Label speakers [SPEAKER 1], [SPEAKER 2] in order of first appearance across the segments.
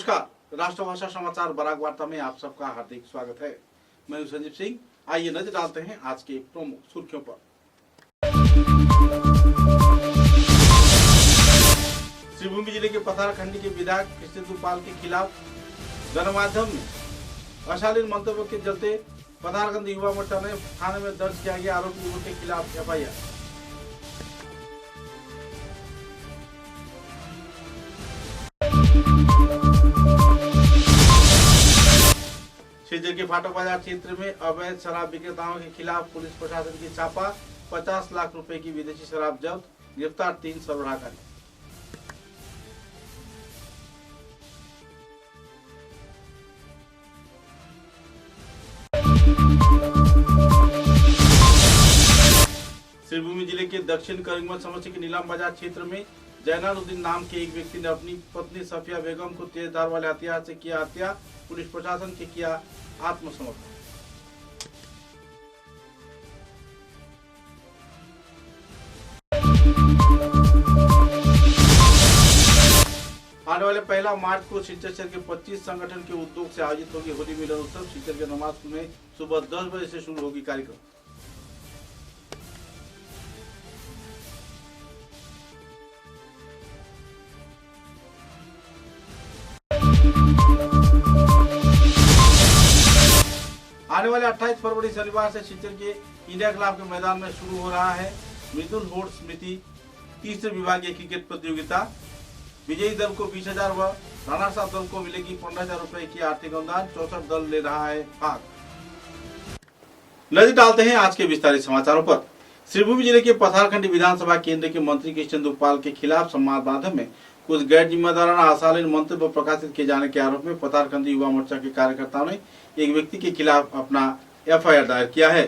[SPEAKER 1] नमस्कार, राष्ट्रभाषा समाचार बराक वार्ता में आप सबका हार्दिक स्वागत है। मैं हूं संजीव सिंह। आइए नजर डालते हैं आज के प्रमुख सुर्खियों पर। श्रीभूमि जिले के पथारखंडी के विधायक कृष्णेंदु पाल के खिलाफ गणमाध्यम में अशालीन मंतव्य के चलते पथारखंडी युवा मोर्चा ने थाने में दर्ज किया गया आरोपी युवक के खिलाफ एफआईआर। सीजर के फाटक बाजार क्षेत्र में अवैध शराब विक्रेताओं के खिलाफ पुलिस प्रशासन की छापा, 50 लाख रुपए की विदेशी शराब जब्त, गिरफ्तार 3 सरबराहकारी। श्रीभूमि जिले के दक्षिण करीमगंज समष्टि के नीलाम बाजार क्षेत्र में जैनालुद्दीन नाम के एक व्यक्ति ने अपनी पत्नी सफिया बेगम को तेज धार वाले हथियार से किया हत्या। पुलिस प्रशासन के किया आत्मसमर्पण। आने वाले 1 मार्च को सिलचर शहर के 25 संगठन के उद्योग से आयोजित होगी होली मिलन उत्सव। सिलचर के नमाज में सुबह 10 बजे से शुरू होगी कार्यक्रम। आने वाले 28 फरवरी शनिवार से सिलचर के इंडिया क्लब के मैदान में शुरू हो रहा है मिथुन होड़ स्मृति तीसरे विभागीय क्रिकेट प्रतियोगिता। विजयी दल को 20,000 व रनर्स अप दल को मिलेगी 15,000 रुपए की आर्थिक अनुदान। 64 दल ले रहा है भाग। नजर डालते हैं आज के विस्तारित समाचारों पर। श्रीभूमि जिले के पथारखंडी विधानसभा केंद्र के मंत्री कृष्णेंदु पाल के खिलाफ समाज माध्यम में कुछ गैर जिम्मेदाराना अशालीन मंतव्य प्रकाशित किए जाने के आरोप में पथारखंडी युवा मोर्चा के कार्यकर्ताओं ने एक व्यक्ति के खिलाफ अपना एफआईआर दायर किया है।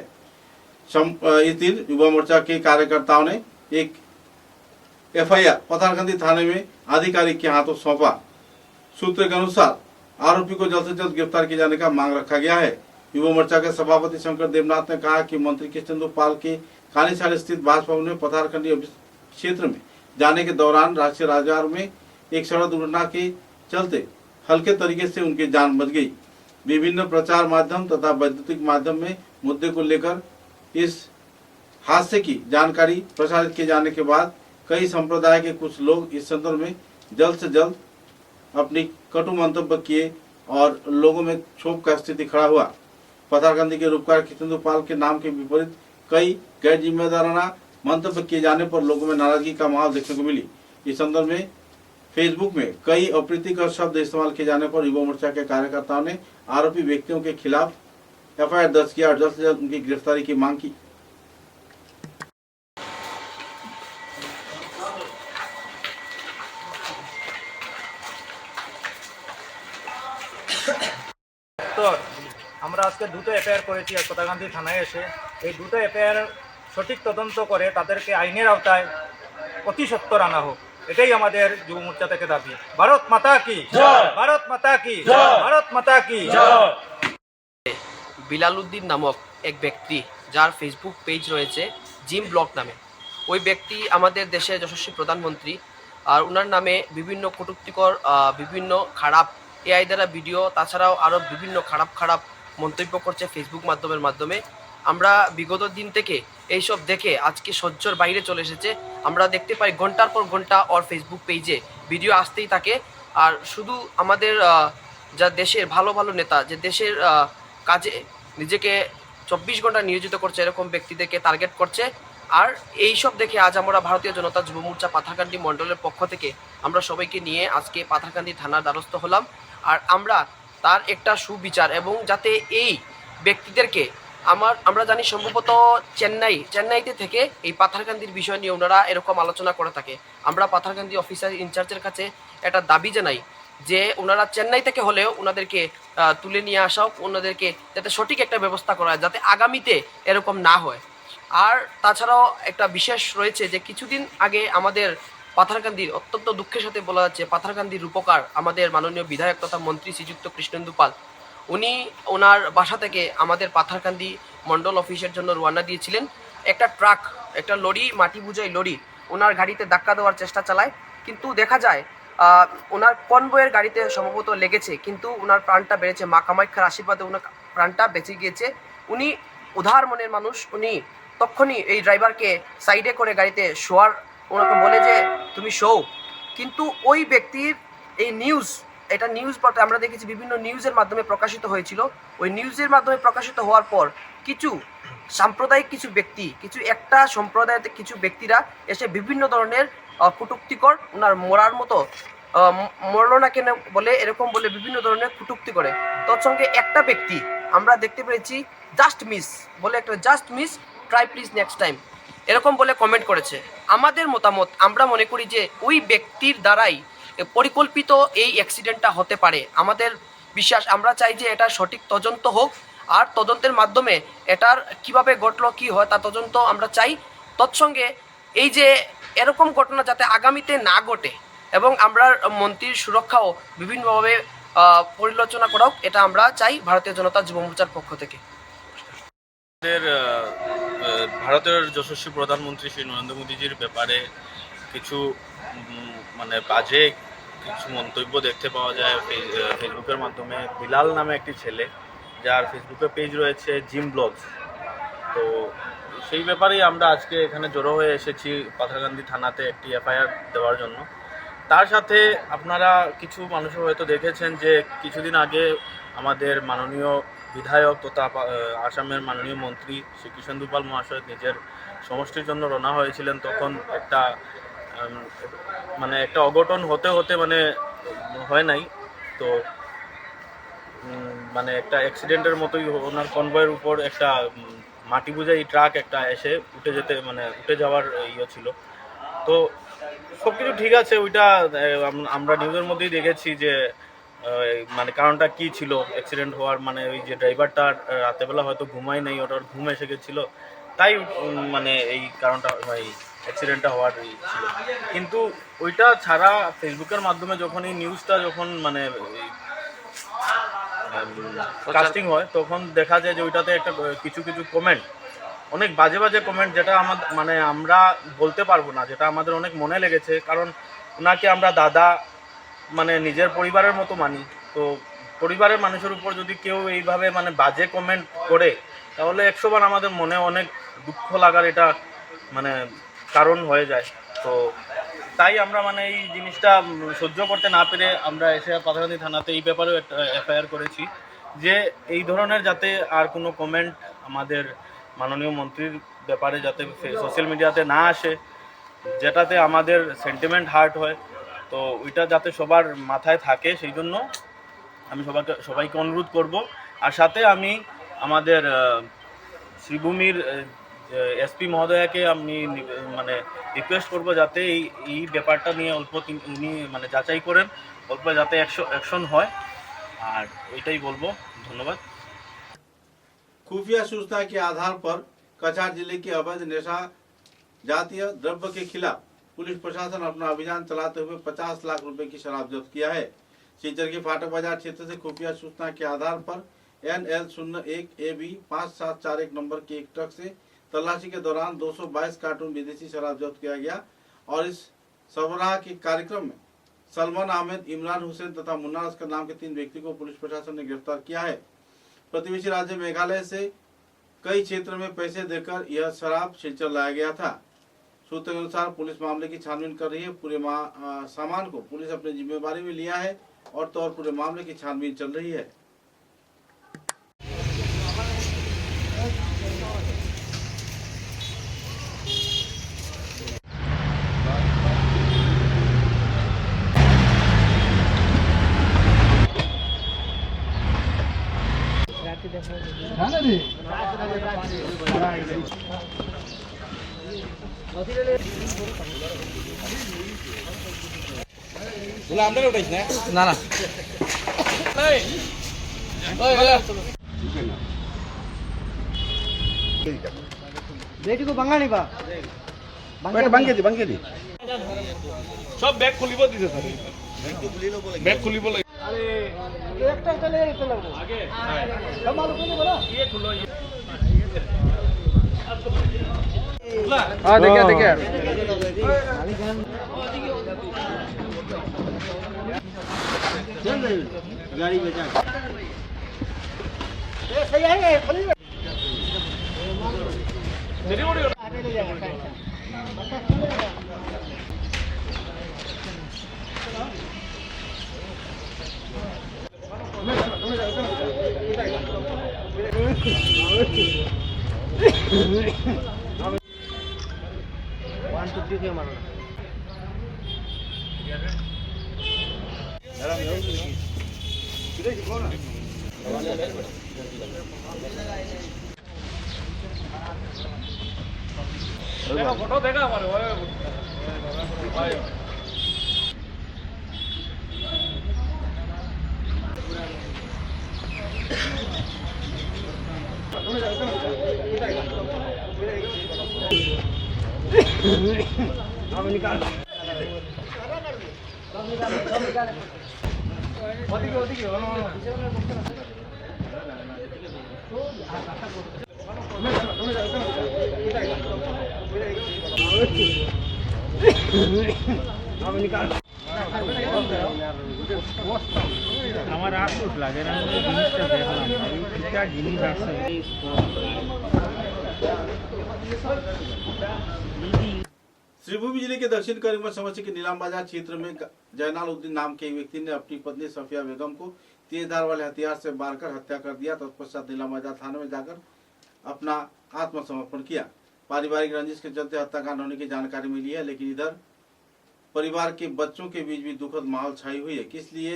[SPEAKER 1] इस दिन युवा मोर्चा के कार्यकर्ताओं ने एक एफआईआर पथारखंडी थाने में आधिकारिक के हाथों सौंपा। सूत्र के अनुसार आरोपी को जल्द से जल्द गिरफ्तार किए जाने का मांग रखा गया है। युवा मोर्चा के सभापति शंकर देवनाथ ने कहा कि मंत्री कृष्णेंदु पाल के कानीसार स्थित बास भवन में पथारखंडी क्षेत्र में जाने के दौरान राष्ट्रीय राजमार्ग में एक सड़क दुर्घटना के चलते हल्के तरीके से उनकी जान बच गई। विभिन्न प्रचार माध्यम तथा वैद्युतिक माध्यम में मुद्दे को लेकर इस हादसे की जानकारी प्रसारित किए जाने के बाद कई संप्रदाय के कुछ लोग इस संदर्भ में जल्द से जल्द अपनी कटु मंतव्य किए और लोगों में क्षोभ का स्थिति खड़ा हुआ। पथारखंडी के रूपकार कृष्णेंदु पाल के नाम के विपरीत कई गैर जिम्मेदाराना मंतव्य किए जाने पर लोगों में नाराजगी का माहौल देखने को मिली। इस संदर्भ में फेसबुक में कई अप्रीतिकर शब्द इस्तेमाल किए जाने पर युवा मोर्चा के कार्यकर्ताओं ने आरोपी व्यक्तियों के खिलाफ एफआईआर दर्ज किया और जल्द से जल्द उनकी गिरफ्तारी की मांग की।
[SPEAKER 2] তো আমরা আজকে দুটো এফআইআর করেছি পথারকান্দি থানায় এসে। এই দুটো এফআইআর সঠিক তদন্ত করে তাদেরকে আইনের আওতায় অতি সত্বর আনা হোক, এটাই আমাদের যুব মোর্চা থেকে দাবি। ভারত মাতা কি জয়, ভারত মাতা কি জয়, ভারত মাতা কি জয়।
[SPEAKER 3] বিলালউদ্দিন নামক এক ব্যক্তি যার ফেসবুক পেজ রয়েছে জিম ব্লগ নামে, ওই ব্যক্তি আমাদের দেশের যশস্বী প্রধানমন্ত্রী, আর ওনার নামে বিভিন্ন কটূক্তিকর বিভিন্ন খারাপ এআই দ্বারা ভিডিও, তাছাড়াও আরও বিভিন্ন খারাপ মন্তব্য করছে ফেসবুক মাধ্যমে। আমরা বিগত দিন থেকে এইসব দেখে আজকে সহ্যর বাইরে চলে এসেছে। আমরা দেখতে পাই ঘন্টার পর ঘন্টা ওর ফেসবুক পেজে ভিডিও আসতেই থাকে। আর শুধু আমাদের যা দেশের ভালো নেতা, যে দেশের কাজে নিজেকে 24 ঘন্টা নিয়োজিত করছে, এরকম ব্যক্তিদেরকে টার্গেট করছে। আর এইসব দেখে আজ আমরা ভারতীয় জনতা যুব মোর্চা পাথারকান্দি মণ্ডলের পক্ষ থেকে আমরা সবাইকে নিয়ে আজকে পাথারকান্দি থানার দ্বারস্থ হলাম। আর আমরা তার একটা সুবিচার এবং যাতে এই ব্যক্তিদেরকে আমরা জানি সম্ভবত চেন্নাইতে থেকে এই পাথারকান্দির বিষয় নিয়ে ওনারা এরকম আলোচনা করে থাকে। আমরা পাথারকান্দি অফিসার ইনচার্জের কাছে একটা দাবি জানাই যে ওনারা চেন্নাই থেকে হলেও ওনাদেরকে তুলে নিয়ে আসা হোক, ওনাদেরকে যাতে সঠিক একটা ব্যবস্থা করা হয়, যাতে আগামীতে এরকম না হয়। আর তাছাড়াও একটা বিশেষ রয়েছে যে কিছুদিন আগে আমাদের পাথারকান্দির অত্যন্ত দুঃখের সাথে বলা যাচ্ছে পাথারকান্দির রূপকার আমাদের মাননীয় বিধায়ক তথা মন্ত্রী শ্রীযুক্ত কৃষ্ণেন্দু পাল, উনি ওনার বাসা থেকে আমাদের পাথারকান্দি মণ্ডল অফিসের জন্য রওনা দিয়েছিলেন। একটা ট্রাক, একটা লরি, মাটি বোঝাই লরি ওনার গাড়িতে ধাক্কা দেওয়ার চেষ্টা চালায়, কিন্তু দেখা যায় ওনার কনভয়ের গাড়িতে সম্ভবত লেগেছে, কিন্তু ওনার প্রাণটা বেড়েছে। মা কামাখ্যার আশীর্বাদে ওনার প্রাণটা বেঁচে গিয়েছে। উনি উদার মনের মানুষ। উনি তখনই এই ড্রাইভারকে সাইডে করে গাড়িতে শোয়ার ওনাকে বলে যে তুমি শো। কিন্তু ওই ব্যক্তির এই এটা নিউজ পত্রে আমরা দেখেছি, বিভিন্ন নিউজের মাধ্যমে প্রকাশিত হয়েছিল। ওই নিউজের মাধ্যমে প্রকাশিত হওয়ার পর কিছু সাম্প্রদায়িক একটা সম্প্রদায়ের কিছু ব্যক্তিরা এসে বিভিন্ন ধরনের কটূক্তিকর, ওনার মরার মতো মরল না কেন বলে এরকম বলে বিভিন্ন ধরনের কটূক্তি করে। তৎসঙ্গে একটা ব্যক্তি আমরা দেখতে পেরেছি just miss try please next time এরকম বলে কমেন্ট করেছে। আমাদের মতামত, আমরা মনে করি যে ওই ব্যক্তির দ্বারাই পরিকল্পিত এই অ্যাক্সিডেন্টটা হতে পারে। আমাদের বিশ্বাস, আমরা চাই যে এটা সঠিক তদন্ত হোক, আর তদন্তের মাধ্যমে এটার কিভাবে ঘটলো, কি হয় তা তদন্ত আমরা চাই। তৎসঙ্গে এই যে এরকম ঘটনা যাতে আগামীতে না ঘটে এবং আমরা মন্ত্রীর সুরক্ষাও বিভিন্নভাবে পরিচালনা করা হোক, এটা আমরা চাই ভারতীয় জনতা যুব মোর্চার পক্ষ থেকে।
[SPEAKER 4] ভারতের যশস্বী প্রধানমন্ত্রী শ্রী নরেন্দ্র মোদীজির ব্যাপারে কিছু মানে বাজে কিছু মন্তব্য দেখতে পাওয়া যায় ফেসবুকের মাধ্যমে। বিলাল নামে একটি ছেলে, যার ফেসবুকে পেজ রয়েছে জিম ব্লগস। তো সেই ব্যাপারেই আমরা আজকে এখানে জড়ো হয়ে এসেছি পাথারকান্দি থানাতে একটি এফআইআর দেওয়ার জন্য। তার সাথে আপনারা কিছু মানুষ হয়তো দেখেছেন যে কিছুদিন আগে আমাদের মাননীয় বিধায়ক তথা আসামের মাননীয় মন্ত্রী শ্রী কৃষ্ণেন্দু পাল মহাশয় নিজের সমষ্টির জন্য রওনা হয়েছিলেন। তখন একটা অঘটন হতে হয় নাই, তো একটা অ্যাক্সিডেন্টের মতোই ওনার কনভয়ের উপর একটা মাটি বোঝাই ট্রাক একটা এসে উঠে যাওয়ার ছিল। তো সব কিছু ঠিক আছে, ওইটা আমরা নিউজের মধ্যেই দেখেছি যে কারণটা কি ছিল অ্যাক্সিডেন্ট হওয়ার। ওই যে ড্রাইভারটা রাতেবেলা হয়তো ঘুমায় নাই, ওটার ঘুম এসে গেছিলো, তাই এই কারণটা অ্যাক্সিডেন্টটা হওয়ার ছিল। কিন্তু ওইটা ছাড়া ফেসবুকের মাধ্যমে যখন এই নিউজটা কাস্টিং হয়, তখন দেখা যায় যে ওইটাতে একটা কিছু কমেন্ট, অনেক বাজে কমেন্ট, যেটা আমাদের আমরা বলতে পারবো না, যেটা আমাদের অনেক মনে লেগেছে। কারণ ওনাকে আমরা দাদা নিজের পরিবারের মতো মানি। তো পরিবারের মানুষের উপর যদি কেউ এইভাবে বাজে কমেন্ট করে, তাহলে 100 বার আমাদের মনে অনেক দুঃখ লাগার এটা কারণ হয়ে যায়। তো তাই আমরা এই জিনিসটা সহ্য করতে না পেরে আমরা এসে পাথারকান্দি থানাতে এই ব্যাপারেও একটা এফআইআর করেছি যে এই ধরনের যাতে আর কোনো কমেন্ট আমাদের মাননীয় মন্ত্রীর ব্যাপারে যাতে সোশ্যাল মিডিয়াতে না আসে, যেটাতে আমাদের সেন্টিমেন্ট হার্ট হয়। তো ওইটা যাতে সবার মাথায় থাকে, সেই জন্য আমি সবাইকে অনুরোধ করব। আর সাথে আমি আমাদের শ্রীভূমির এসপি মহোদয়াকে আমি রিকোয়েস্ট করব যাতে এই ব্যাপারটা নিয়ে অল্প উনি যাচাই করেন, অল্প যাতে অ্যাকশন হয়। আর ওইটাই বলবো। ধন্যবাদ।
[SPEAKER 1] खुफिया सूचना के आधार पर कछार जिले के अवैध नशा जातीय द्रव्य के खिलाफ पुलिस प्रशासन अपना अभियान चलाते हुए 50 लाख रुपए की शराब जब्त किया है। सिंचर के फाटक बाजार क्षेत्र से खुफिया सूचना के आधार पर NL01AB 5741 नंबर के एक ट्रक से तलाशी के दौरान 222 कार्टून विदेशी शराब जब्त किया गया और इस सरबराह के कार्यक्रम में सलमान अहमद, इमरान हुसैन तथा मुन्ना अस्कर नाम के 3 व्यक्ति को पुलिस प्रशासन ने गिरफ्तार किया है। प्रतिवेशी राज्य मेघालय से कई क्षेत्र में पैसे देकर यह शराब सिलचर लाया गया था। सूत्र के अनुसार पुलिस मामले की छानबीन कर रही है। पूरे सामान को पुलिस अपनी जिम्मेदारी में लिया है और पूरे मामले की छानबीन चल रही है।
[SPEAKER 3] না না বেটিকো বাঙালি বা বাঙ্গে দি
[SPEAKER 5] সব ব্যাগ খুলিব দিতে স্যার ব্যাগ খুলিব
[SPEAKER 3] আরে একটা চলে যেতে লাগবে আগে সমাল করে বড় ये খুলো हां देखिए
[SPEAKER 5] फोटो देखा हमारे আমার আফসোস লাগে না জিনিসটা দেখলাম এটা জিনিস আছে
[SPEAKER 1] श्रीभूमि जिले के दक्षिण करीमगंज समस्ती के नीलाम बाजार क्षेत्र में जयनाल उद्दीन नाम के एक व्यक्ति ने अपनी पत्नी सफिया बेगम को तेज धार वाले हथियार से मारकर हत्या कर दिया। तत्पश्चात नीलाम बाजार थाने में जाकर अपना आत्मसमर्पण किया। पारिवारिक रंजिश के चलते हत्याकांड होने की जानकारी मिली है, लेकिन इधर परिवार के बच्चों के बीच भी दुखद माहौल छाई हुई है। किस लिए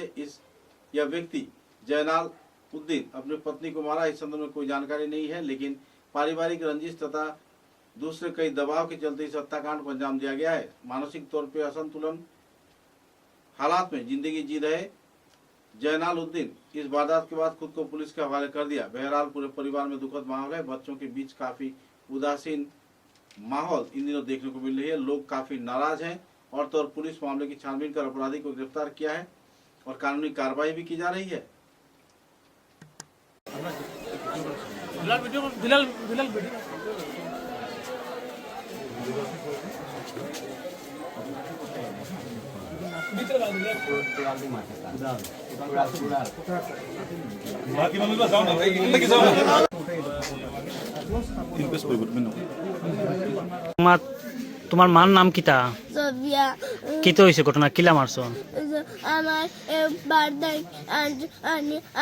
[SPEAKER 1] यह व्यक्ति जयनाल उद्दीन अपनी पत्नी को मारा, इस संदर्भ में कोई जानकारी नहीं है, लेकिन पारिवारिक रंजिश तथा दूसरे कई दबाव के चलते इस हत्याकांड को अंजाम दिया गया है। मानसिक तौर पर असंतुलन हालात में जिंदगी जी रहे जयनाल उद्दीन इस वारदात के बाद खुद को पुलिस के हवाले कर दिया। बहरहाल पूरे परिवार में दुखद माहौल है। बच्चों के बीच काफी उदासीन माहौल इन दिनों देखने को मिल रही है। लोग काफी नाराज हैं और तो और पुलिस मामले की छानबीन कर अपराधी को गिरफ्तार किया है और कानूनी कार्रवाई भी की जा रही है।
[SPEAKER 6] তোমার মার নাম কিতা?
[SPEAKER 7] সফিয়া।
[SPEAKER 6] কি তো হয়েছে ঘটনা, কিলা মারছো?
[SPEAKER 7] আমার বার্থডে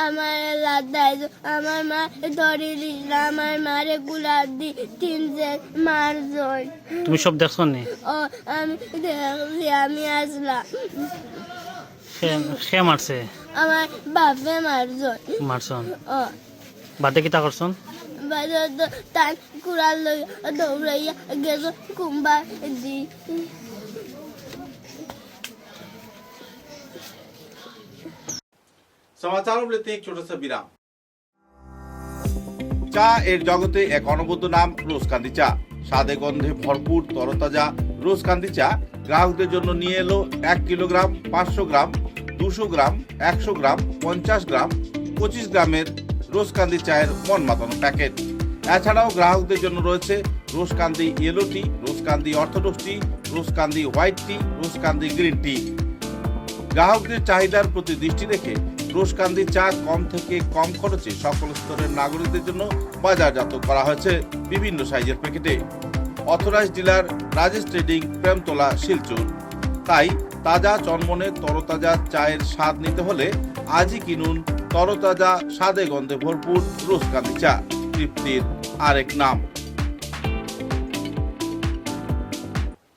[SPEAKER 7] আমার লাদাই আমার মা ধরে দিল, আমার মারে গুলাব দি তিনজন মারজন।
[SPEAKER 6] তুমি সব দেখছো নি?
[SPEAKER 7] ও আমি দেখছি, আমি আসলাম।
[SPEAKER 6] সে মারছে?
[SPEAKER 7] আমার বাপে মারজন।
[SPEAKER 6] মারছন?
[SPEAKER 7] ও
[SPEAKER 6] বাদে কিতা করছন?
[SPEAKER 7] বাদে তান কুড়াল লই দৌড়াইয়া গেছ কুম্বা দি।
[SPEAKER 1] समाचारों में लेते हैं एक छोटा सा विराम। চা এর জগতে এক অনবদ্য নাম রোজকান্দি চা। স্বাদে গন্ধে ভরপুর তরতাজা রোজকান্দি চা গ্রাহকদের জন্য নিয়ে এলো 1 কিলোগ্রাম, 500 গ্রাম, 200 গ্রাম, 100 গ্রাম, 50 গ্রাম, 25 গ্রামের রোজকান্দি চায়ের মন মাতানো প্যাকেট। এছাড়াও গ্রাহকদের জন্য রয়েছে রোজকান্দি ইয়েলো টি, রোজকান্দি অর্থোডক্স টি, রোজকান্দি হোয়াইট টি, রোজকান্দি গ্রিন টি। গ্রাহকদের চাহিদার প্রতি দৃষ্টি রেখে রোজকান্দি চা কম থেকে কম খরচে সকল স্তরের নাগরিকদের জন্য বাজারজাত করা হয়েছে বিভিন্ন সাইজের প্যাকেটে। Authorised dealer Rajesh trading, Premtala, Silchar. তাই তাজা চনমনে তরতাজা চায়ের স্বাদ নিতে হলে আজই কিনুন তরতাজা স্বাদে গন্ধে ভরপুর রোজকান্দি চা, তৃপ্তির আরেক नाम।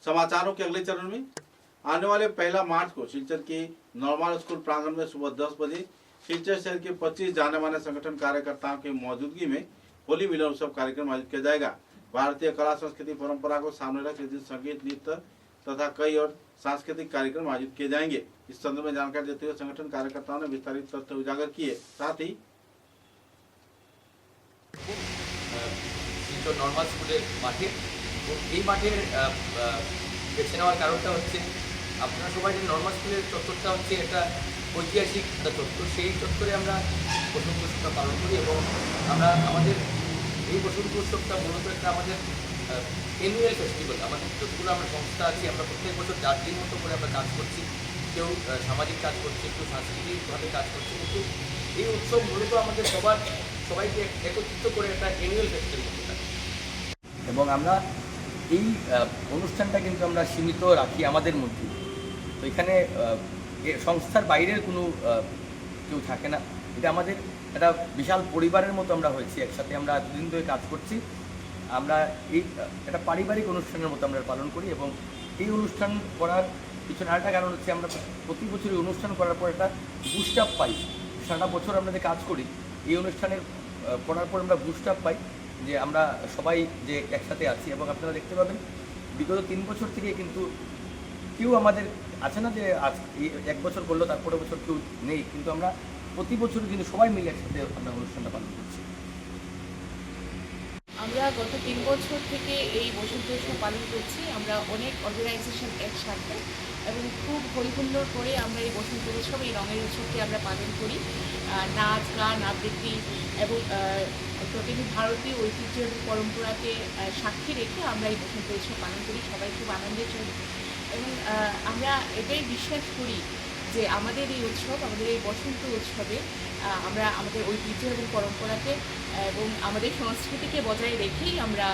[SPEAKER 1] समाचारों के अगले चरण में आने वाले 1 मार्च को सिलचर के नॉर्मल स्कूल प्रांगण में सुबह 10 बजे सिलचर शहर के 25 जाने माने संगठन कार्यकर्ताओं की मौजूदगी में होली मिलन उत्सव कार्यक्रम आयोजित किया जाएगा। भारतीय कला संस्कृति परंपरा को सामने रख इस दिन संगीत, नृत्य तथा कई और सांस्कृतिक कार्यक्रम आयोजित किए जाएंगे। इस संदर्भ में जानकारी देते हुए संगठन कार्यकर्ताओं ने विस्तारित तथ्य उजागर किए। साथ ही
[SPEAKER 3] নর্মাল স্কুলের মাঠে, এই মাঠের বেছে নেওয়ার কারণটা হচ্ছে আপনারা সবাই জানেন নর্মাল স্কুলের চত্বরটা হচ্ছে একটা ঐতিহাসিক একটা চত্বর। সেই চত্বরে আমরা বসন্ত উৎসবটা পালন করি এবং আমরা আমাদের এই বসন্ত উৎসবটা মূলত একটা আমাদের অ্যানুয়াল ফেস্টিভ্যাল। আমাদের যতগুলো আমরা সংস্থা আছি আমরা প্রত্যেক বছর 4 দিন মতো করে আমরা কাজ করছি কেউ সামাজিক কাজ করছে, কেউ সাংস্কৃতিকভাবে কাজ করছে, কিন্তু এই উৎসব মূলত আমাদের সবাইকে একত্রিত করে একটা অ্যানুয়াল ফেস্টিভ্যাল করতে থাকে।
[SPEAKER 8] এবং আমরা এই অনুষ্ঠানটা কিন্তু আমরা সীমিত রাখি আমাদের মধ্যে। তো এখানে সংস্থার বাইরের কোনো কেউ থাকে না। এটা আমাদের একটা বিশাল পরিবারের মতো আমরা হয়েছি, একসাথে আমরা দুদিন ধরে কাজ করছি। আমরা এই একটা পারিবারিক অনুষ্ঠানের মতো আমরা পালন করি এবং এই অনুষ্ঠান করার পিছনে আরেকটা কারণ হচ্ছে আমরা প্রতি বছরই অনুষ্ঠান করার পর একটা বুস্ট আপ পাই। সারা বছর আমরা যে কাজ করি এই অনুষ্ঠানের করার পর আমরা বুস্ট আপ পাই যে আমরা সবাই যে একসাথে আছি। এবং আপনারা দেখতে পাবেন বিগত 3 বছর থেকে কিন্তু কেউ আমাদের আছে না যে আজ এক বছর করলো তারপরে বছর কেউ নেই, কিন্তু আমরা প্রতি বছর কিন্তু সবাই মিলে একসাথে আমরা অনুষ্ঠানটা পালন করছি।
[SPEAKER 9] আমরা গত 3 বছর থেকে এই বসন্ত উৎসব পালন করছি। আমরা অনেক অর্গানাইজেশন একসাথে এবং খুব হইহুল্লোড় করে আমরা এই বসন্ত উৎসব, এই রঙের উৎসবকে আমরা পালন করি। নাচ, গান, আবৃত্তি এবং প্রতিটি ভারতীয় ঐতিহ্য এবং পরম্পরাকে সাক্ষী রেখে আমরা এই বসন্ত উৎসব পালন করি সবাই খুব আনন্দের জন্য। এবং আমরা এটাই বিশ্বাস করি যে আমাদের এই উৎসব, আমাদের এই বসন্ত উৎসবে আমরা আমাদের ঐতিহ্য এবং পরম্পরাকে এবং আমাদের সংস্কৃতিকে বজায় রেখেই আমরা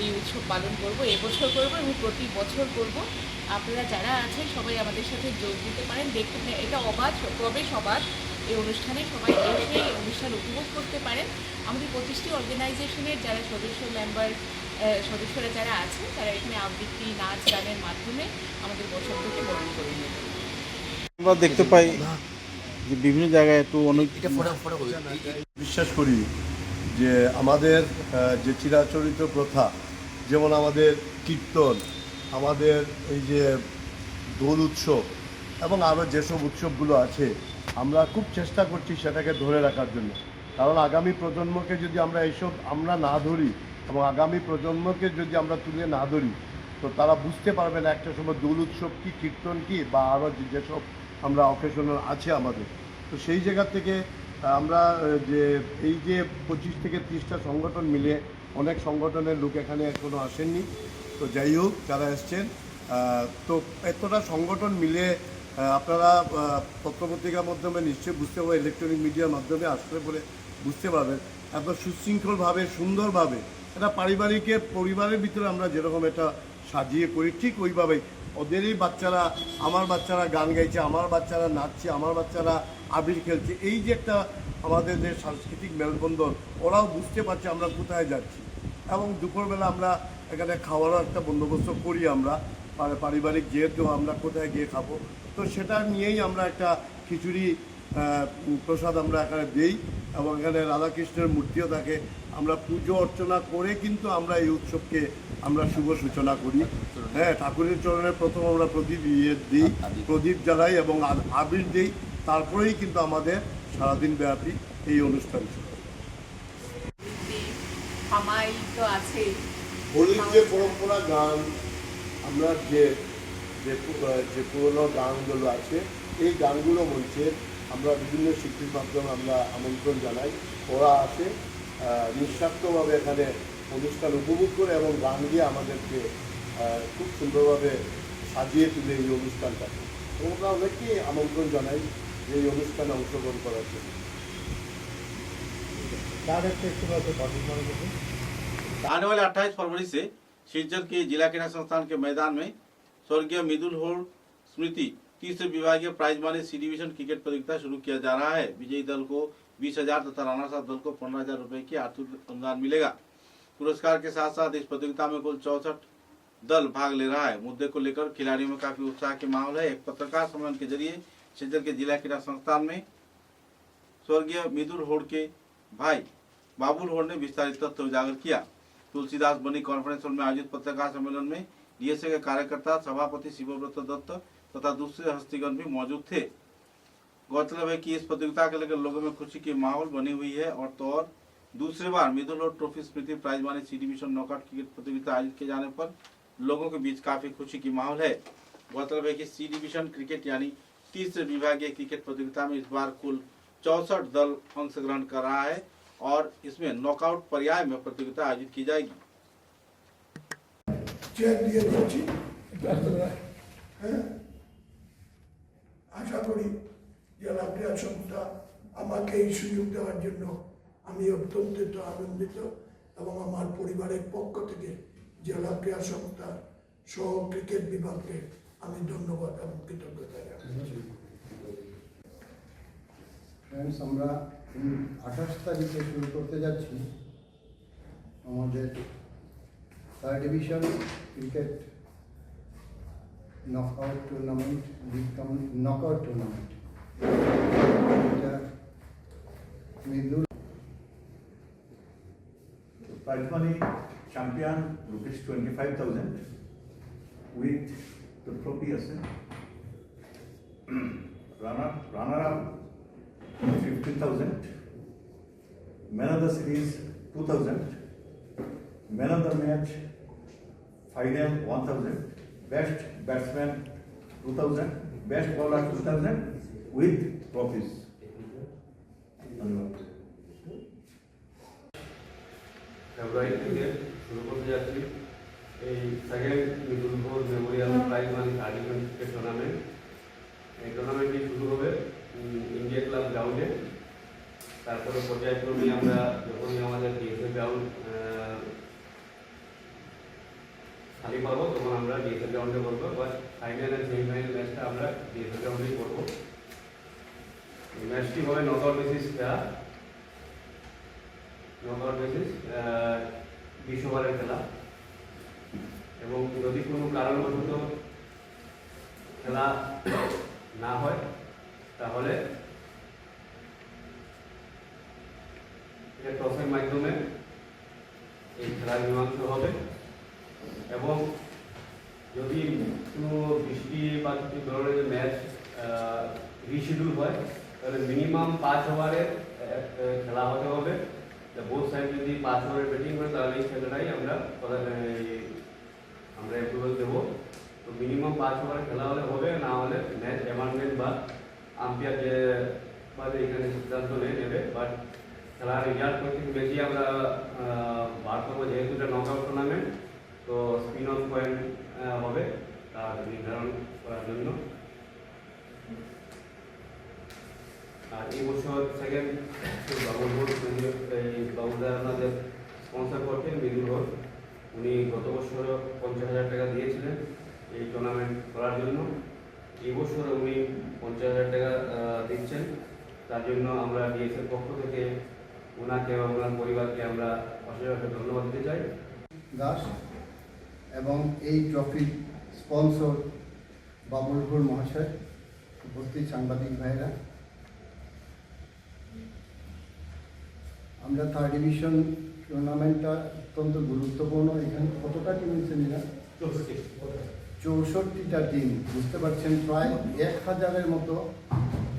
[SPEAKER 9] এই উৎসব পালন করব, এবছর করব এবং প্রতি বছর করব। আপনারা যারা আছেন সবাই আমাদের সাথে যোগ দিতে পারেন। দেখতে এটা অবাধ, প্রবেশ অবাধ। এই অনুষ্ঠানে সবাই এসে এই অনুষ্ঠান উপভোগ করতে পারেন। আমাদের 25টি অর্গানাইজেশনের যারা সদস্যরা যারা আছেন তারা এখানে আবৃত্তি, নাচ, গানের মাধ্যমে আমাদের বসন্তকে বরণ করে নেবেন।
[SPEAKER 1] আমরা দেখতে পাই যে বিভিন্ন জায়গায় একটু অনেক
[SPEAKER 10] বিশ্বাস করি যে আমাদের যে চিরাচরিত প্রথা, যেমন আমাদের কীর্তন, আমাদের এই যে দোল উৎসব এবং আরও যেসব উৎসবগুলো আছে, আমরা খুব চেষ্টা করছি সেটাকে ধরে রাখার জন্য। কারণ আগামী প্রজন্মকে যদি আমরা এইসব আমরা না ধরি এবং আগামী প্রজন্মকে যদি আমরা তুলে না ধরি, তো তারা বুঝতে পারবে না একটা সময় দোল উৎসব কী, কীর্তন কী, বা আরও যেসব আমরা অকেশনাল আছে আমাদের। তো সেই জায়গা থেকে আমরা যে এই যে 25 থেকে 30টা সংগঠন মিলে, অনেক সংগঠনের লোক এখানে এখনও আসেননি, তো যাই হোক যারা এসছেন, তো এতটা সংগঠন মিলে আপনারা পত্রপত্রিকার মাধ্যমে নিশ্চয়ই বুঝতে পারবেন, ইলেকট্রনিক মিডিয়ার মাধ্যমে আসলে বলে বুঝতে পারবেন, এত সুশৃঙ্খলভাবে সুন্দরভাবে এটা পরিবারের ভিতরে আমরা যেরকম এটা সাজিয়ে করি, ঠিক ওইভাবেই ওদেরই বাচ্চারা, আমার বাচ্চারা গান গাইছে, আমার বাচ্চারা নাচছে, আমার বাচ্চারা আবির খেলছে। এই যে একটা আমাদের যে সাংস্কৃতিক মেলবন্ধন, ওরাও বুঝতে পারছে আমরা কোথায় যাচ্ছি। এবং দুপুরবেলা আমরা এখানে খাওয়ারও একটা বন্দোবস্ত করি আমরা, পারিবারিক যেহেতু আমরা কোথায় গিয়ে খাবো, তো সেটা নিয়েই আমরা একটা খিচুড়ি প্রসাদ আমরা এখানে দিই এবং এখানে রাধাকৃষ্ণের মূর্তিও থাকে। আমরা পুজো অর্চনা করে কিন্তু আমরা এই উৎসবকে আমরা শুভ সূচনা করি। হ্যাঁ, ঠাকুরের চরণে প্রথম আমরা প্রদীপ দিই, প্রদীপ জ্বালাই এবং আবির দিই, তারপরেই কিন্তু আমাদের সারাদিন ব্যাপী এই অনুষ্ঠান ছিল। হোলির যে পরম্পরা গান, আমরা যে পুরোনো গানগুলো আছে, এই গানগুলো মঞ্চে আমরা বিভিন্ন শিল্পীর মাধ্যমে আমরা আমন্ত্রণ জানাই। ওরা আসে নিঃস্বার্থভাবে এখানে অনুষ্ঠান উপভোগ করে এবং গান দিয়ে আমাদেরকে খুব সুন্দরভাবে সাজিয়ে তুলে এই অনুষ্ঠানটাকে। এবং আমরা অনেককেই আমন্ত্রণ জানাই যে এই অনুষ্ঠানে অংশগ্রহণ করার জন্য।
[SPEAKER 1] आने वाले 28 फरवरी से सिलचर के जिला क्रीड़ा संस्थान के मैदान में स्वर्गीय मृदुल होड़ स्मृति तीसरे विभागीय प्राइज मानी सी डिवीजन क्रिकेट प्रतियोगिता शुरू किया जा रहा है। विजयी दल को 20,000 तथा रनर्स अप दल को 15,000 रुपए की आर्थिक अनुदान मिलेगा। पुरस्कार के साथ साथ इस प्रतियोगिता में कुल 64 दल भाग ले रहा है। मुद्दे को लेकर खिलाड़ियों में काफी उत्साह के माहौल है। एक पत्रकार सम्मेलन के जरिए सिलचर के जिला क्रीड़ा संस्थान में स्वर्गीय मृदुल होड़ के भाई बाबुल होड़ ने विस्तारित तथ्य उजागर किया। तुलसीदास बनी कॉन्फ्रेंस हॉल में आयोजित पत्रकार सम्मेलन में डीएसए के कार्यकर्ता, सभापति शिवव्रत दत्त तथा दूसरे हस्तीगण भी मौजूद थे। गौरतलब है कि इस प्रतियोगिता के लेकर लोगों में खुशी की माहौल बनी हुई है और तो और दूसरी बार मृदुल होड़ ट्रॉफी स्मृति प्राइज मानी सी डिवीजन नॉकआउट क्रिकेट प्रतियोगिता आयोजित किए जाने पर लोगों के बीच काफी खुशी की माहौल है। गौरतलब है कि सी डिवीजन क्रिकेट यानी तीसरे विभागीय क्रिकेट प्रतियोगिता में इस बार कुल 64 दल अंशग्रहण कर रहा है और इसमें नॉकआउट पर्याय में प्रतियोगिता आयोजित की जाएगी।
[SPEAKER 10] আশা করি জেলা ক্রীড়া সংস্থা আমাকে এই সুযোগ দেওয়ার জন্য আমি অত্যন্ত আনন্দিত এবং আমার পরিবারের পক্ষ থেকে জেলা ক্রীড়া সংস্থা সহ ক্রিকেট বিভাগকে আমি ধন্যবাদ এবং কৃতজ্ঞতা জানাচ্ছি।
[SPEAKER 11] ফ্রেন্ডস, আমরা 28 তারিখে শুরু করতে যাচ্ছি আমাদের 3rd division cricket knockout tournament, knockout tournament. এটা Midul
[SPEAKER 10] Prize money champion rupees 25,000 with the trophy as runner up 15,000, man of the series 2,000, man of the match final 1,000, best batsman 2,000, best bowler 2,000 with trophies.
[SPEAKER 5] ফেব্রুয়ারি থেকে শুরু করতে যাচ্ছি এই second Midul Ghosh Memorial prize money artificial cricket tournament. এই টুর্নামেন্টটি শুরু হবে India club গ্রাউন্ডে। তারপরে পর্যায়ক্রমে আমরা যখনই আমাদের ডিএসএ গ্রাউন্ড খালি পাবো তখন আমরা ডিএসএ গ্রাউন্ডে করবো, বা ফাইনাল অ্যান্ড সেমিফাইনাল ম্যাচটা আমরা ডিএসএ গ্রাউন্ডেই করবো। এই ম্যাচটি হবে নকআউট বেসিস খেলা, নকআউট বেসিস 20 ওভারের খেলা, এবং যদি কোনো কারণবশত খেলা না হয় তাহলে টসের মাধ্যমে এই খেলার মীমাংসা হবে। এবং যদি কোনো বৃষ্টি বা কিছু ধরনের ম্যাচ রিশিডিউল হয় তাহলে মিনিমাম 5 ওভারের খেলা হতে হবে। বোথ সাইড যদি 5 ওভারের ব্যাটিং করে তাহলে এই খেলাটাই আমরা অ্যাপ্রুভাল দেবো। তো মিনিমাম 5 ওভারের খেলা হলে হবে, না হলে ম্যাচ অ্যামেন্ডমেন্ট বা আম্পায়ার যে এখানে সিদ্ধান্ত নেবে। বাট খেলার রেজাল্ট প্রত্যেক ম্যাচই আমরা বার করবো, যেহেতু এটা নকআউট টুর্নামেন্ট, তো স্পিন অফ পয়েন্ট হবে তার নির্ধারণ করার জন্য। আর এই বছর সেকেন্ড বাবুদা আপনাদের স্পন্সর করছেন মিদুল ঘোষ। উনি গত বছর 50,000 টাকা দিয়েছিলেন এই টুর্নামেন্ট করার জন্য। এই বছর উনি 50,000 টাকা দিচ্ছেন। তার জন্য আমরা ডিএসএর পক্ষ থেকে ওনাকে এবং ওনার পরিবারকে আমরা অশেষ ধন্যবাদ দিতে চাই।
[SPEAKER 11] দাস এবং এই ট্রফির স্পন্সর বাবুল ঘোষ মহাশয়, উপস্থিত সাংবাদিক ভাইরা, আমরা 3rd ডিভিশন টুর্নামেন্টটা অত্যন্ত গুরুত্বপূর্ণ। এখানে কতটা টিম হয়েছে নিরা? 64টা টিম। বুঝতে পারছেন, প্রায় 1000-এর মতো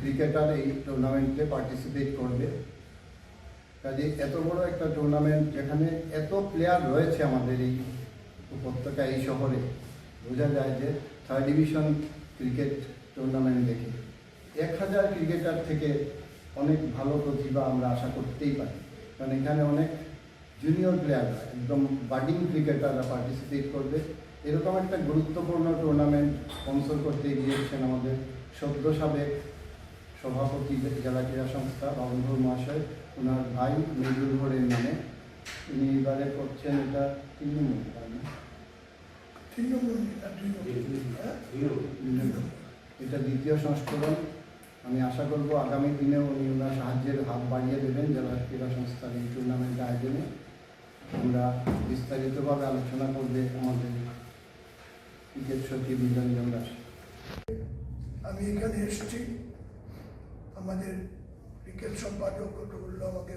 [SPEAKER 11] ক্রিকেটার এই টুর্নামেন্টে পার্টিসিপেট করবে। কাজে এত বড় একটা টুর্নামেন্ট যেখানে এত প্লেয়ার রয়েছে আমাদের এই উপত্যকা, এই শহরে, বোঝা যায় যে 3rd ডিভিশন ক্রিকেট টুর্নামেন্ট দেখে 1000 ক্রিকেটার থেকে অনেক ভালো প্রতিভা আমরা আশা করতেই পারি। কারণ এখানে অনেক জুনিয়র প্লেয়াররা, একদম বাডিং ক্রিকেটাররা পার্টিসিপেট করবে। এরকম একটা গুরুত্বপূর্ণ টুর্নামেন্ট স্পন্সর করতে গিয়েছেন আমাদের সদ্য সাবেক সভাপতি জেলা ক্রীড়া সংস্থা বাবুল ঘোষ মহাশয়, ওনার ভাই মিদুল ঘোষের নামে। উনি এবারে করছেন এটা 3 নম্বর, এটা 2য় সংস্করণ। আমি আশা করব আগামী দিনেও উনি ওনার সাহায্যের হাত বাড়িয়ে দেবেন জেলা ক্রীড়া সংস্থার এই টুর্নামেন্ট আয়োজনে। আমরা বিস্তারিতভাবে আলোচনা করবে আমাদের ক্রিকেট সচিব নিরঞ্জন দাস।
[SPEAKER 10] আমি এখানে এসেছি, আমাদের ক্রিকেট সম্পাদক আমাকে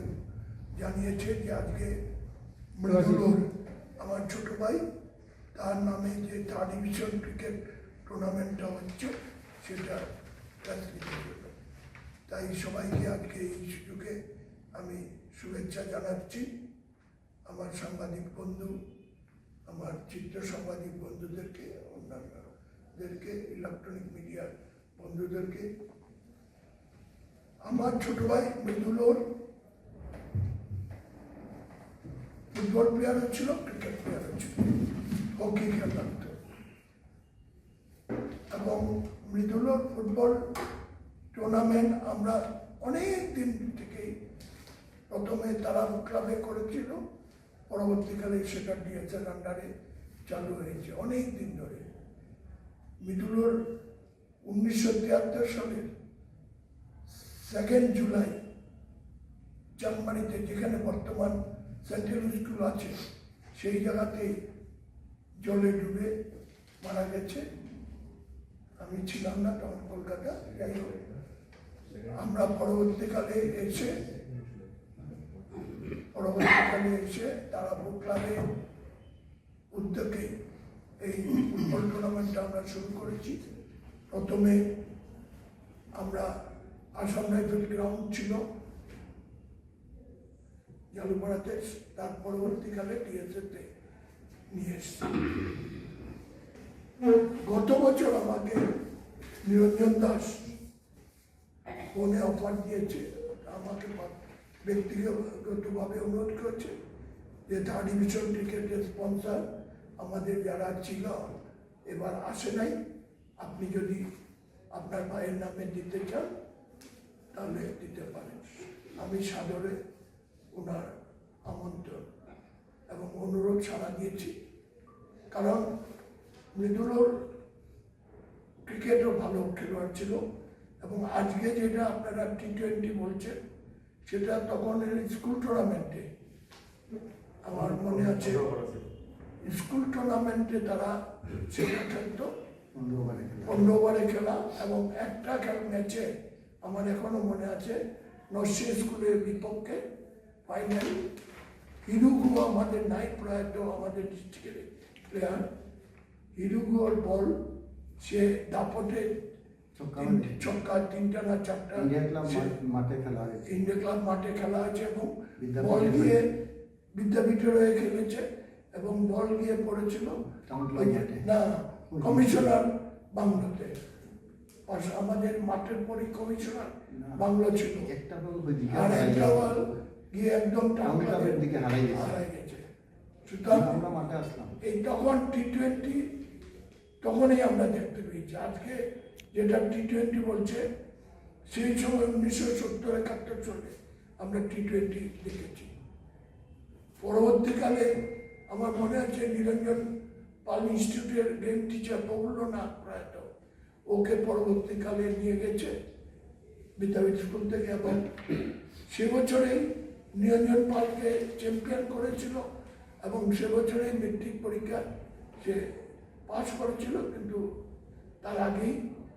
[SPEAKER 10] জানিয়েছে যে আজকে মৃদুল, আমার ছোট ভাই, তার নামে যে 3rd ডিভিশন ক্রিকেট টুর্নামেন্টটা হচ্ছে সেটা তাই সবাইকে আজকে এই সুযোগে আমি শুভেচ্ছা জানাচ্ছি। আমার সাংবাদিক বন্ধু, আমার চিত্র সাংবাদিক বন্ধুদেরকে, অন্যান্যদেরকে, ইলেকট্রনিক মিডিয়ার বন্ধুদেরকে। আমার ছোট ভাই মৃদুল ফুটবল প্লেয়ারও ছিল, ক্রিকেট প্লেয়ারও ছিল, হকি খেলতো, এবং মৃদুল ফুটবল
[SPEAKER 11] টুর্নামেন্ট আমরা অনেক দিন থেকেই প্রথমে তারা ক্লাবে করেছিল, পরবর্তীকালে সেটা ডিএসএল আন্ডারে চালু হয়েছে অনেক দিন ধরে। মিডুলোর 1973 সালের 2 জুলাই জার্মানিতে, যেখানে বর্তমান সেন্ট্রাল স্কুল আছে, সেই জায়গাতে জলে ডুবে মারা গেছে। আমি ছিলাম না তখন কলকাতা। যাই হোক, আমরা পরবর্তীকালে এসে তারাপুর ক্লাবের উদ্যোগে এই ফুটবল টুর্নামেন্টটা আমরা শুরু করেছি। প্রথমে আমরা আসাম রাইফেল গ্রাউন্ড ছিল জালুপাড়াতে, তার পরবর্তীকালে টিএসএতে নিয়ে এসছি। গত বছর আমাকে নিরঞ্জন দাস ফোনে অফার দিয়েছে, আমাকে ব্যক্তিগতভাবে অনুরোধ করেছে যে 3rd ডিভিশন ক্রিকেটের স্পন্সর আমাদের যারা ছিল এবার আসে নাই, আপনি যদি আপনার ভাইয়ের নামে দিতে চান তাহলে দিতে পারেন। আমি সাদরে ওনার আমন্ত্রণ এবং অনুরোধ সাড়া দিয়েছি, কারণ মৃদুলোর ক্রিকেটও ভালো খেলোয়াড় ছিল। এবং আজকে যেটা আপনারা T20 বলছেন, সেটা তখন স্কুল টুর্নামেন্টে, আমার মনে আছে স্কুল টুর্নামেন্টে তারা সেটা খেলতো 15 ওভারে খেলা। এবং একটা ম্যাচে আমার এখনো মনে আছে, নরসি স্কুলের বিপক্ষে ফাইনাল, হিরুগু আমাদের নাই, প্রয়াত আমাদের ডিস্ট্রিক্টের প্লেয়ার, হিরুগুর বল সে দাপটে ছক্কা 3টা না 4টা ইন্ডিয়া ক্লাব মাঠে খেলা হয়েছে। এবং বল গিয়ে বিদ্যাপীঠের হয়ে খেলেছে এবং বল গিয়ে পড়েছিল না কমিশনার বাংলোতে। আমাদের মাঠের পরে কমিশনার বাংলো ছিল, আর একটা বল গিয়ে একদম দিকে হারাই গেছে। সুতরাং এই তখন T20 তখনই আমরা দেখতে পেয়েছি। আজকে যেটা T20 বলছে, সেই সময় 1970-71 সালে আমরা T20 দেখেছি। পরবর্তীকালে আমার মনে আছে নিরঞ্জন পাল ইনস্টিটিউটের গেম টিচার প্রফুল্লনাথ প্রয়াত, ওকে পরবর্তীকালে নিয়ে গেছে বিদ্যাপীঠ স্কুল থেকে, এবং সে বছরেই নিরঞ্জন পালকে চ্যাম্পিয়ন করেছিল এবং সে বছরেই মেট্রিক পরীক্ষা সে পাস করেছিল, কিন্তু তার আগেই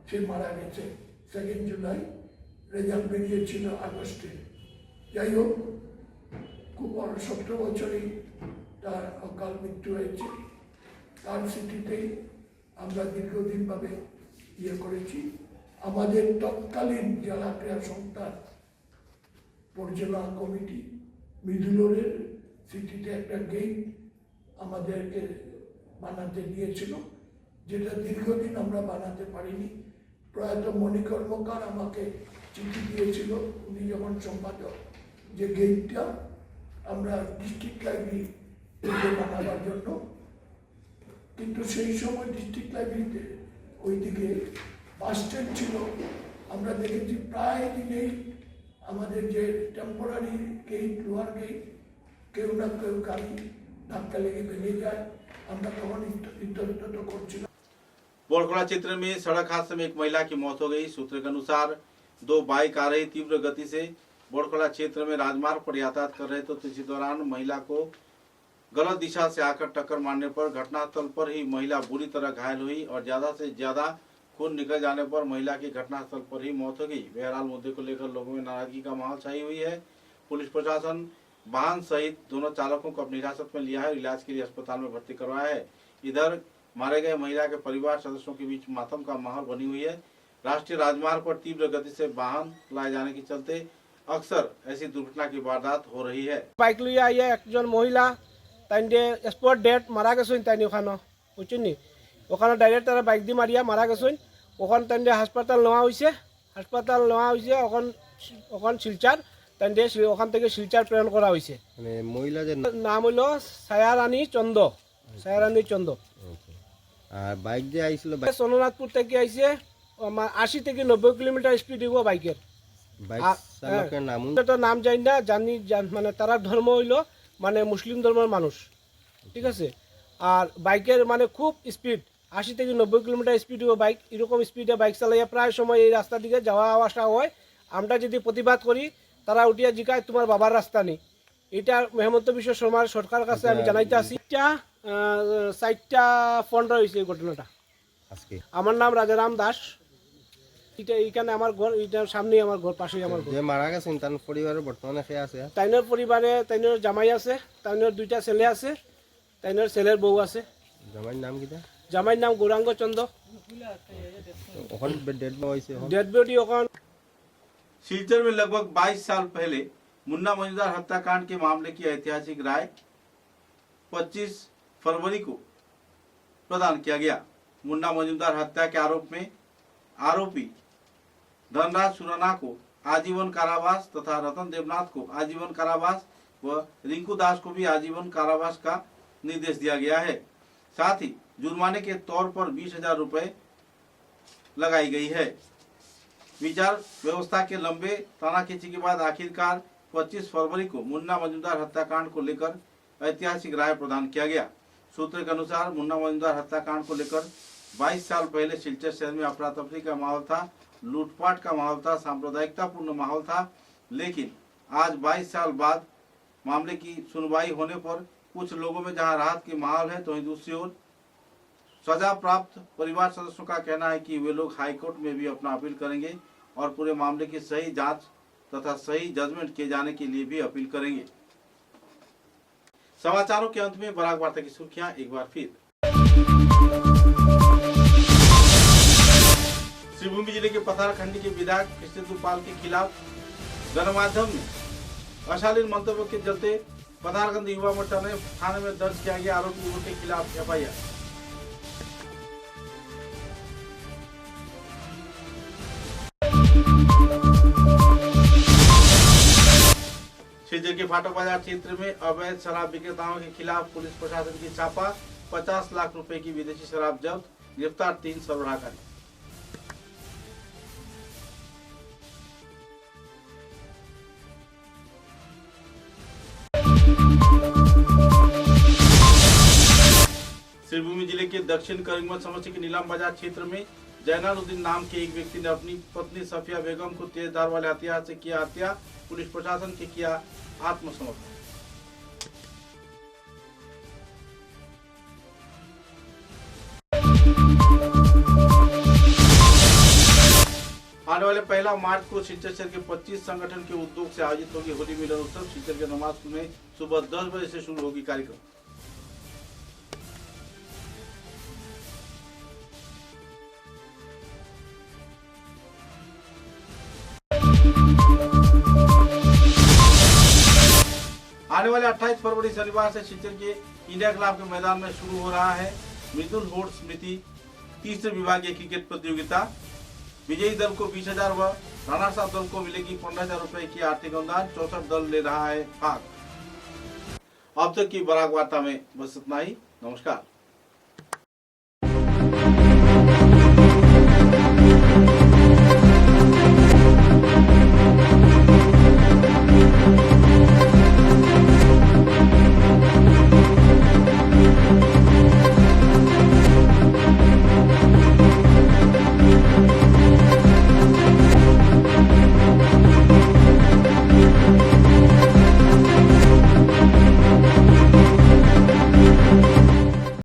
[SPEAKER 11] সে মারা গেছে। 2 জুলাই রেজাল্ট বেরিয়েছিল আগস্টে। যাই হোক, খুব 17 বছরেই তার অকাল মৃত্যু হয়েছে। তার স্মৃতিতেই আমরা দীর্ঘদিনভাবে করেছি। আমাদের তৎকালীন জেলা ক্রীড়া সংস্থার পরিচালনা কমিটি মৃদুলোরের স্মৃতিতে একটা গেট আমাদেরকে বানাতে দিয়েছিল, যেটা দীর্ঘদিন আমরা বানাতে পারিনি। প্রয়াত মণি কর্মকার আমাকে চিঠি দিয়েছিল, উনি যখন সম্পাদক, যে গেটটা আমরা ডিস্ট্রিক্ট লাইব্রেরি বানাবার জন্য। কিন্তু সেই সময় ডিস্ট্রিক্ট লাইব্রেরিতে ওইদিকে বাস স্ট্যান্ড ছিল। আমরা দেখেছি প্রায় দিনেই আমাদের যে টেম্পোরারি গেট, লোহার গেট, কেউ না কেউ গাড়ি ধাক্কা लेके भगे जाए। আমরা তখন ইতস্তত করছিলাম।
[SPEAKER 1] बोड़खड़ा क्षेत्र में सड़क हादसे में एक महिला की मौत हो गई। सूत्र के अनुसार 2 बाइक आ रही तीव्र गति से बोड़खड़ा क्षेत्र में राजमार्ग पर यातायात कर रहे थे, तो इसी दौरान महिला को गलत दिशा से आकर टक्कर मारने पर घटनास्थल पर ही महिला बुरी तरह घायल हुई और ज्यादा से ज्यादा खून निकल जाने पर महिला की घटनास्थल पर ही मौत हो गई। बहरहाल मुद्दे को लेकर लोगों में नाराजगी का माहौल छाई हुई है। पुलिस प्रशासन वाहन सहित दोनों चालकों को अपनी हिरासत में लिया है और इलाज के लिए अस्पताल में भर्ती करवाया है। इधर मारे गए महिला के परिवार सदस्यों के बीच मातम का माहौल बनी हुई है। राष्ट्रीय राजमार्ग पर तीव्र गति से वाहन लाए जाने के चलते अक्सर ऐसी दुर्घटना की वारदात हो रही है।
[SPEAKER 12] বাইক লইয়া আইয়া একজন মহিলা তাই স্পট ডেট মারা গেছেন, তাই ওখানে বুঝছেন নি, ওখানে ডাইরেক্ট তারা বাইক দিয়ে মারিয়া মারা গেছেন। ওখানে তাই হাসপাতাল নেওয়া হয়েছে, ওখান শিলচার, তাই ওখান থেকে শিলচার প্রেরণ করা হয়েছে।
[SPEAKER 13] মহিলাদের
[SPEAKER 12] নাম হইল ছায়ারানী চন্দ।
[SPEAKER 13] আর বাইক যে আইছিল
[SPEAKER 12] সোননাথপুর থেকে আইছে, 80 থেকে 90 কিলোমিটার স্পিড দিব বাইকের। তো নাম জানি মানে তারা ধর্ম হইল মানে মুসলিম ধর্মের মানুষ, ঠিক আছে। আর বাইকের মানে খুব স্পিড 80 থেকে 90 কিলোমিটার স্পিড দিব বাইক। এরকম স্পিডে বাইক চালাইয়া প্রায় সময় এই রাস্তা দিকে যাওয়া আসা হয়। আমরা যদি প্রতিবাদ করি তারা উঠিয়া জিকায় তোমার বাবার রাস্তা নেই। এটা হেমন্ত বিশ্ব শর্মার সরকার কাছে আমি জানাইতে আসি। 4:15 হয়েছে এই ঘটনাটা। আমার নাম রাজারাম দাস। এটা এইখানে আমার ঘর, এটার সামনেই আমার ঘর, পাশেই আমার ঘর।
[SPEAKER 13] মারা গেছেন তার পরিবারে বর্তমানে কে আছে?
[SPEAKER 12] তাইনের পরিবারে তাইনের জামাই আছে, তাইনের 2টা ছেলে আছে, তাইনের ছেলের বউ আছে।
[SPEAKER 13] জামাইর নাম কিটা?
[SPEAKER 12] জামাইর নাম গৌরাঙ্গ চন্দ্র। डेड बॉडी
[SPEAKER 1] सिलचर में लगभग 22 साल पहले मुन्ना मजूमदार हत्याकांड के मामले की ऐतिहासिक राय 25 फरवरी को प्रदान किया गया। मुन्ना मजूमदार हत्या के आरोप में आरोपी धनराज सुराना को आजीवन कारावास तथा रतन देवनाथ को आजीवन कारावास व रिंकू दास को भी आजीवन कारावास का निर्देश दिया गया है। साथ ही जुर्माने के तौर पर 20,000 रुपए लगाई गई है। विचार व्यवस्था के लंबे तानाखींची के बाद आखिरकार 25 फरवरी को मुन्ना मजूमदार हत्याकांड को लेकर ऐतिहासिक राय प्रदान किया गया। सूत्र के अनुसार मुन्ना मजूमदार हत्याकांड को लेकर 22 साल पहले सिलचर शहर में अफरा तफरी का माहौल था, लूटपाट का माहौल था, सांप्रदायिकतापूर्ण माहौल था। लेकिन आज 22 साल बाद मामले की सुनवाई होने पर कुछ लोगों में जहां राहत की माहौल है, तो वहीं दूसरी ओर सजा प्राप्त परिवार सदस्यों का कहना है कि वे लोग हाईकोर्ट में भी अपना अपील करेंगे और पूरे मामले की सही जांच तथा सही जजमेंट किए जाने के लिए भी अपील करेंगे। समाचारों के अंत में बराक वार्ता की सुर्खियां एक बार फिर। श्रीभूमि जिले के पथारखंडी के विधायक कृष्णेंदु पाल के खिलाफ गणमाध्यम में अशालीन मंतव्यों के चलते पथारखंडी युवा मोर्चा ने थाने में दर्ज किया गया आरोपियों के खिलाफ FIR। सिलचर के फाटक बाजार क्षेत्र में अवैध शराब विक्रेताओं के खिलाफ पुलिस प्रशासन की छापा, 50 लाख रुपए की विदेशी शराब जब्त, गिरफ्तार 3 सरबराहकारी। श्रीभूमि जिले के दक्षिण करीमगंज समष्टि के नीलाम बाजार क्षेत्र में जैनालुद्दीन नाम के एक व्यक्ति ने अपनी पत्नी सफिया बेगम को तेज धार वाले हथियार से किया हत्या। पुलिस प्रशासन के किया आत्मसमर्पण। आने वाले 1 मार्च को सिलचर शहर के 25 संगठन के उद्योग से आयोजित होगी होली मिलन उत्सव। सिलचर के नमाज में सुबह 10 बजे से शुरू होगी कार्यक्रम। आने वाले 28 फरवरी शनिवार से सिलचर के इंडिया क्लब के मैदान में शुरू हो रहा है मिथुन होड़ स्मृति तीसरे विभागीय क्रिकेट प्रतियोगिता। विजयी दल को 20,000 व रनर्स अप दल को मिलेगी 15,000 रुपए की आर्थिक अनुदान। 64 दल ले रहा है भाग। अब तक की बराक वार्ता में बस इतना ही। नमस्कार।